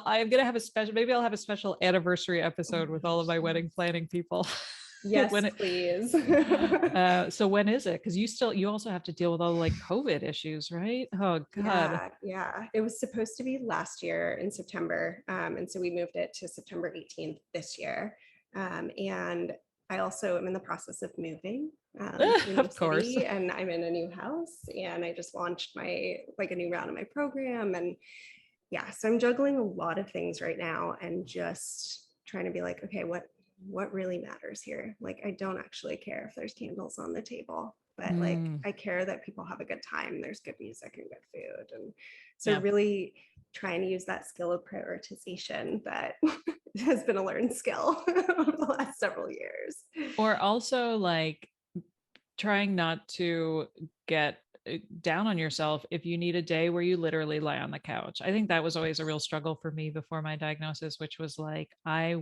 I'm going to have maybe I'll have a special anniversary episode with all of my wedding planning people. Yes, when please. so when is it? Because you also have to deal with all like COVID issues, right? Oh God. Yeah. It was supposed to be last year in September. And so we moved it to September 18th this year. And I also am in the process of moving to a new Of course. city, and I'm in a new house, and I just launched a new round of my program. And yeah, so I'm juggling a lot of things right now and just trying to be like, okay, what really matters here? Like, I don't actually care if there's candles on the table, but like Mm, I care that people have a good time, there's good music and good food. And so yeah. really trying to use that skill of prioritization that has been a learned skill over the last several years. Or also like trying not to get down on yourself if you need a day where you literally lie on the couch. I think that was always a real struggle for me before my diagnosis, which was like I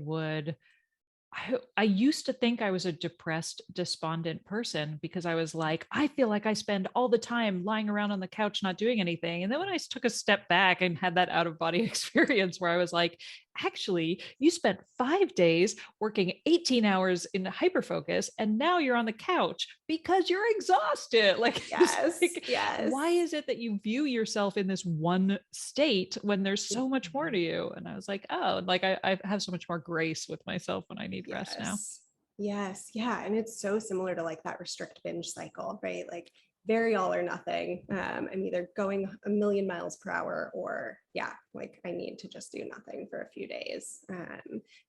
used to think I was a depressed, despondent person because I was like, I feel like I spend all the time lying around on the couch, not doing anything. And then when I took a step back and had that out of body experience where I was like, actually, you spent 5 days working 18 hours in hyperfocus, and now you're on the couch because you're exhausted. Like, it's Yes, like, yes. why is it that you view yourself in this one state when there's so much more to you? And I was like, oh, like I have so much more grace with myself when I need rest now. Yes. Yes. Yeah. And it's so similar to like that restrict binge cycle, right? Like very all or nothing. I'm either going a million miles per hour or yeah, like I need to just do nothing for a few days.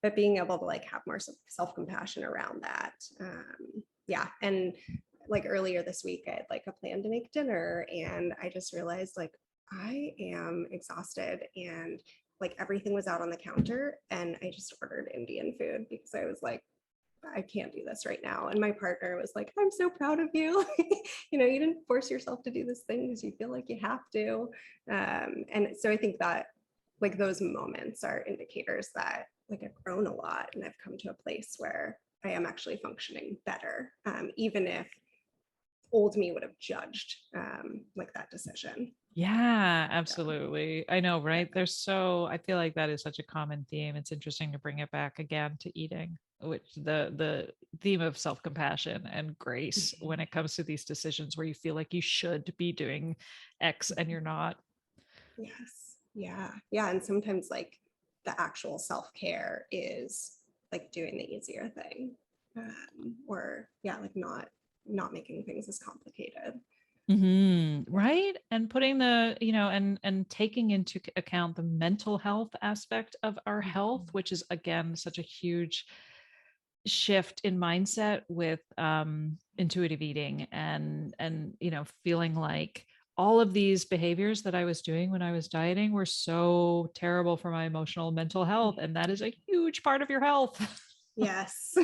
But being able to like have more self-compassion around that. Yeah. And like earlier this week, I had like a plan to make dinner, and I just realized like I am exhausted, and like everything was out on the counter, and I just ordered Indian food because I was like, I can't do this right now. And my partner was like, I'm so proud of you. You didn't force yourself to do this thing because you feel like you have to. And so I think that like those moments are indicators that like I've grown a lot, and I've come to a place where I am actually functioning better, even if old me would have judged like that decision. Yeah, Yeah. absolutely. I know, right? I feel like that is such a common theme. It's interesting to bring it back again to eating, which the theme of self-compassion and grace when it comes to these decisions where you feel like you should be doing X and you're not. Yes. Yeah. Yeah. And sometimes like the actual self-care is like doing the easier thing. Or yeah, like not making things as complicated. Yeah. Right. And putting and taking into account the mental health aspect of our health, which is again such a huge shift in mindset with intuitive eating and feeling like all of these behaviors that I was doing when I was dieting were so terrible for my emotional and mental health, and that is a huge part of your health. Yes.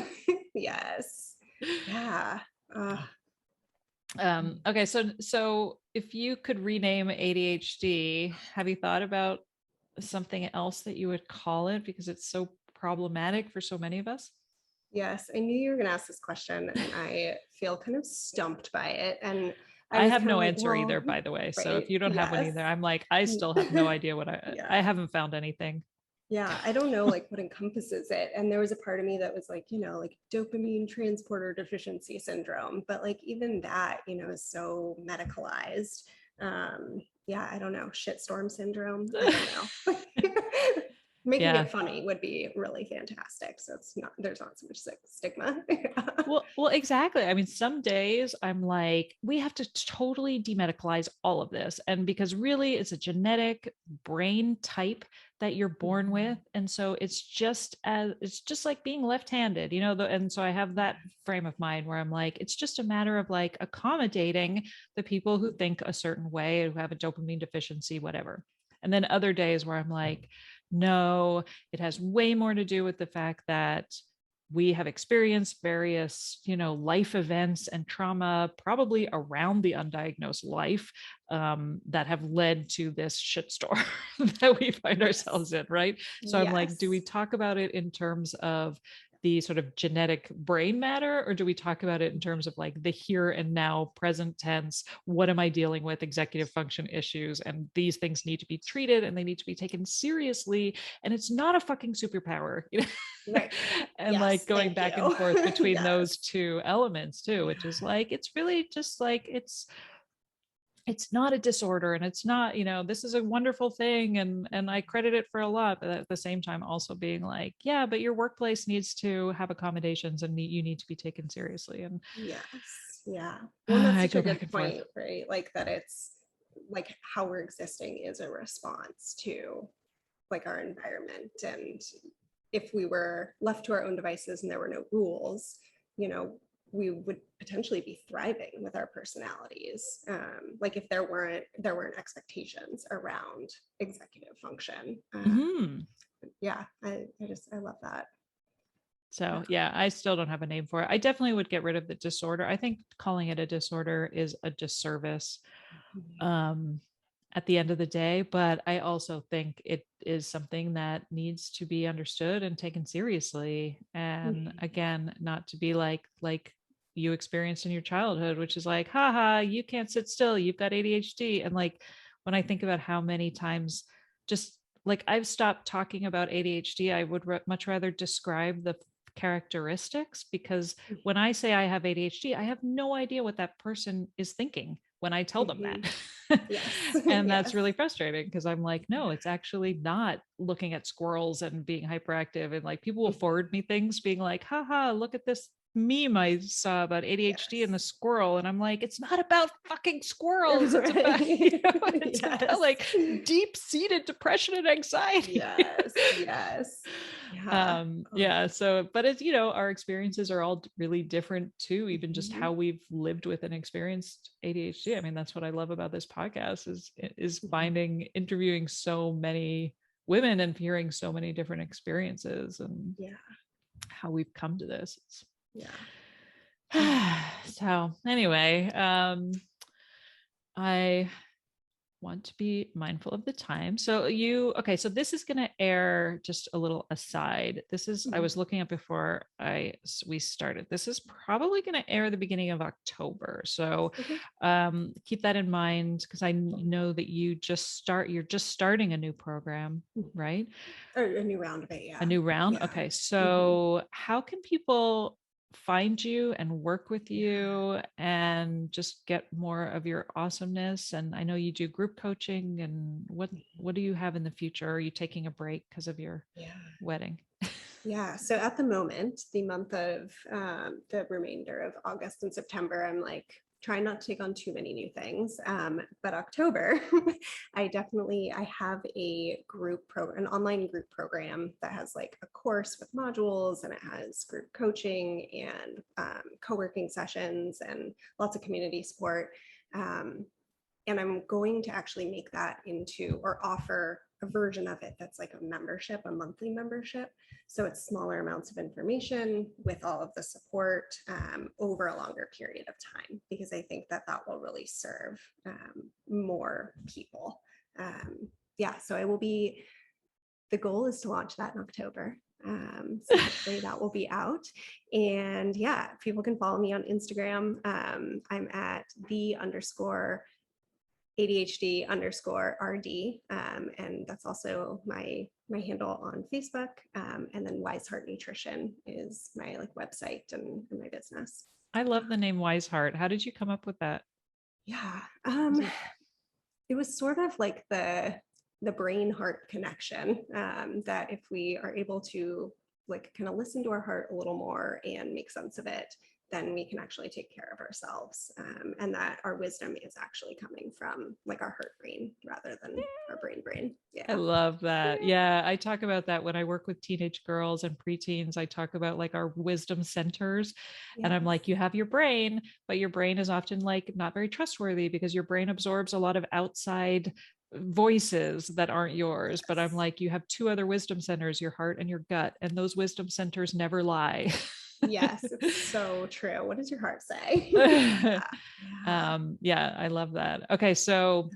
Yes. Yeah. Okay, so if you could rename ADHD, have you thought about something else that you would call it, because it's so problematic for so many of us? Yes. I knew you were going to ask this question, and I feel kind of stumped by it. And I I was have kind of no like, answer well, either, by the way. So right. if you don't have one Yes. either, I'm like, I still have no idea what I Yeah. haven't found anything. Yeah, I don't know like what encompasses it. And there was a part of me that was like, like dopamine transporter deficiency syndrome. But like even that, is so medicalized. Yeah, I don't know. Shitstorm syndrome. I don't know. Making Yeah. it funny would be really fantastic. So there's not so much stigma. Well, exactly. I mean, some days I'm like, we have to totally demedicalize all of this. And because really it's a genetic brain type that you're born with. And so it's just like being left-handed, and so I have that frame of mind where I'm like, it's just a matter of like accommodating the people who think a certain way, who have a dopamine deficiency, whatever. And then other days where I'm like, no, it has way more to do with the fact that we have experienced various life events and trauma probably around the undiagnosed life that have led to this shitstorm that we find Yes. ourselves in, right? So I'm like, do we Yes. talk about it in terms of the sort of genetic brain matter, or do we talk about it in terms of like the here and now, present tense? What am I dealing with? Executive function issues, and these things need to be treated and they need to be taken seriously. And it's not a fucking superpower, you know? Right. And like Yes. going Thank back and you. forth between those Yes. two elements too, which is like, it's really just like, it's not a disorder, and it's not, you know, this is a wonderful thing, and I credit it for a lot, but at the same time also being like, yeah, but your workplace needs to have accommodations, and you need to be taken seriously. And Yes. Yeah. Well, and that's I such go a back good and forth. point, right? Like that it's like how we're existing is a response to like our environment. And if we were left to our own devices and there were no rules, you know, we would potentially be thriving with our personalities. Like if there weren't expectations around executive function. Mhm. Yeah, I love that. So yeah, I still don't have a name for it. I definitely would get rid of the disorder. I think calling it a disorder is a disservice um, at the end of the day, but I also think it is something that needs to be understood and taken seriously. And Mhm. again, not to be like you experienced in your childhood, which is like, haha, you can't sit still, you've got ADHD. And like when I think about how many times just like I've stopped talking about ADHD, I would much rather describe the characteristics, because when I say I have ADHD, I have no idea what that person is thinking when I tell them Mhm. that. Yes. And that's Yes. really frustrating because I'm like, no, it's actually not looking at squirrels and being hyperactive. And like people will forward Mhm. me things being like, haha, look at this meme I saw about ADHD and the Yes. squirrel. And I'm like, it's not about fucking squirrels. It's about, you Right. know, it's about Yes. like deep-seated depression and anxiety. Yes. Yes. Yeah. Yeah, so but it's, you know, our experiences are all really different too, even just Mhm. how we've lived with and experienced ADHD. I mean, that's what I love about this podcast is Mhm. finding, interviewing so many women and hearing so many different experiences and Yeah. how we've come to this. Yeah. So anyway, I want to be mindful of the time. So okay, so this is going to air, just a little aside. This is, I Mhm. was looking up before we started. This is probably going to air the beginning of October. So Okay. keep that in mind, because I know that you're just starting a new program, Mhm. right? Or a new round of it. A Yeah. new round. Yeah. Okay. Mhm. So how can people find you and work with Yeah. you and just get more of your awesomeness? And I know you do group coaching, and what do you have in the future? Are you taking a break because of your Yeah. wedding? Yeah. So at the moment, the month of the remainder of August and September, I'm like trying not to take on too many new things. But October, I have a group program, an online group program that has like a course with modules, and it has group coaching and co-working sessions and lots of community support. Um, and I'm going to actually make that into, or offer a version of it that's like a membership, a monthly membership. So it's smaller amounts of information with all of the support over a longer period of time, because I think that that will really serve more people. Yeah, so I will be, the goal is to launch that in October. So hopefully that will be out. And yeah, people can follow me on Instagram. I'm at the underscore ADHD underscore RD. And that's also my handle on Facebook. And then Wise Heart Nutrition is my like website and my business. I love the name Wise Heart. How did you come up with that? Yeah. Is it It was sort of like the brain heart connection, that if we are able to like kind of listen to our heart a little more and make sense of it, then we can actually take care of ourselves, and that our wisdom is actually coming from like our heart brain rather than our brain. I Yeah. love that. Yeah, I talk about that when I work with teenage girls and preteens. I talk about like our wisdom centers. And I'm Yes. like, you have your brain, but your brain is often like not very trustworthy because your brain absorbs a lot of outside voices that aren't yours. But I'm Yes. like, you have two other wisdom centers, your heart and your gut, and those wisdom centers never lie. Yes, it's so true. What does your heart say? Yeah. Yeah. Yeah, I love that. Okay, so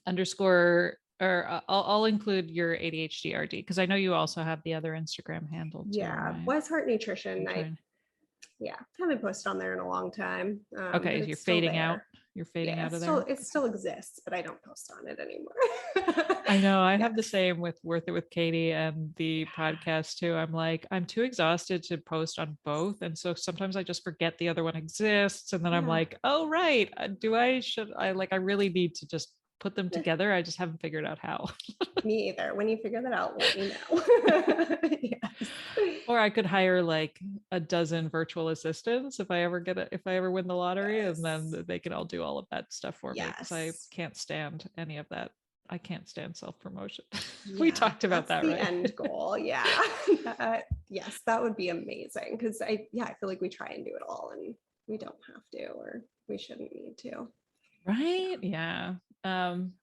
underscore or I'll include your ADHD RD because I know you also have the other Instagram handle too, Yeah, right? Wise Heart I'm Nutrition. trying. Yeah, haven't posted on there in a long time, but Okay, you're it's still fading out. there. You're Yeah, fading out of there. it Okay. still exists, but I don't post on it anymore. I know I have the Yes. same with Worth It with Katie and the podcast too. I'm like, I'm too exhausted to post on both. And so sometimes I just forget the other one exists. And then I'm Yeah, like, oh, right. Should I like, I really need to just put them yeah, together. I just haven't figured out how. me either. When you figure that out, let me know. Yes. Or I could hire like a dozen virtual assistants if I ever win the lottery, and then Yes. they can all do all of that stuff for me because I Yes. can't stand any of that. I can't stand self promotion. We Yeah, talked about that's that, the right? end goal. Yeah. Yes, that would be amazing because I feel like we try and do it all and we don't have to, or we shouldn't need to. Right? Yeah. Yeah. Um,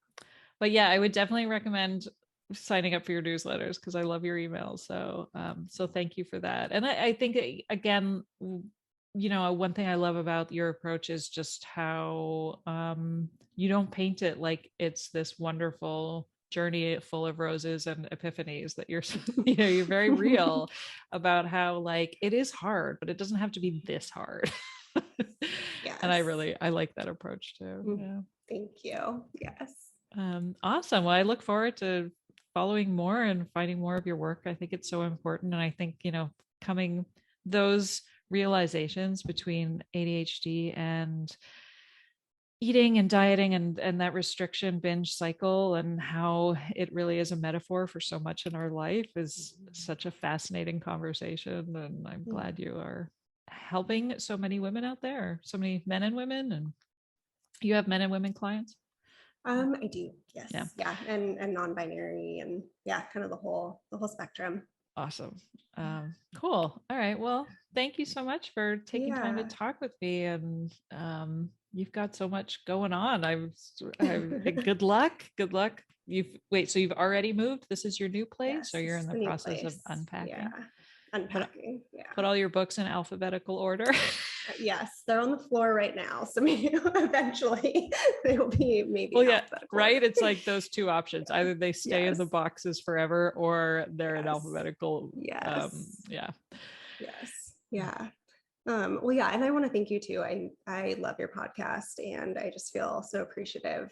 but yeah, I would definitely recommend signing up for your newsletters because I love your emails. So thank you for that. And I think again, one thing I love about your approach is just how you don't paint it like it's this wonderful journey full of roses and epiphanies that you're you're very real about how like it is hard, but it doesn't have to be this hard. And Yes. I like that approach too. Mm, Yeah. thank you. Yes. Awesome. Well, I look forward to following more and finding more of your work. I think it's so important. And I think, coming those realizations between ADHD and eating and dieting and that restriction binge cycle and how it really is a metaphor for so much in our life is such a fascinating conversation. And I'm Mm. glad you are helping so many women out there, so many men and women. And you have men and women clients? I do. Yeah. Yes. Yeah. And non-binary and yeah, kind of the whole spectrum. Awesome. Cool. All right. Well, thank you so much for taking time to Yeah. talk with me. And you've got so much going on. Good luck. Good luck. So you've already moved. This is your new place, Yes. or you're This in is the the new process of place. Yeah. unpacking? Put Unpacking. Yeah. put all your books in alphabetical order. Yes, they're on the floor right now. So maybe eventually they will be maybe Well, in yeah, alphabetical right. order. It's like those two options. Yeah. Either they stay in Yes. the boxes forever or they're in Yes. alphabetical. Yes. Yeah. Yes. Yeah. Well, yeah, and I want to thank you too. I love your podcast, and I just feel so appreciative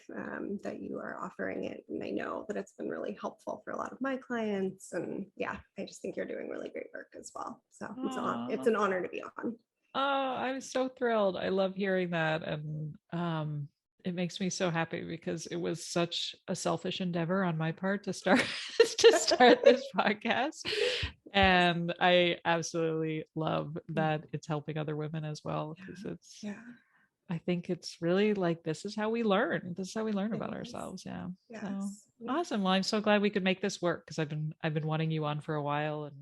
that you are offering it. And I know that it's been really helpful for a lot of my clients. And yeah, I just think you're doing really great work as well. So it's Oh, an honor to be on. oh, I'm so thrilled. I love hearing that. And it makes me so happy because it was such a selfish endeavor on my part to start to start this podcast. Yes. And I absolutely love that it's helping other women as well. Because Yeah. I think it's really like this is how we learn. This is how we learn It about is. ourselves. Yeah. So Yes. Yeah. awesome. Well, I'm so glad we could make this work because I've been wanting you on for a while. And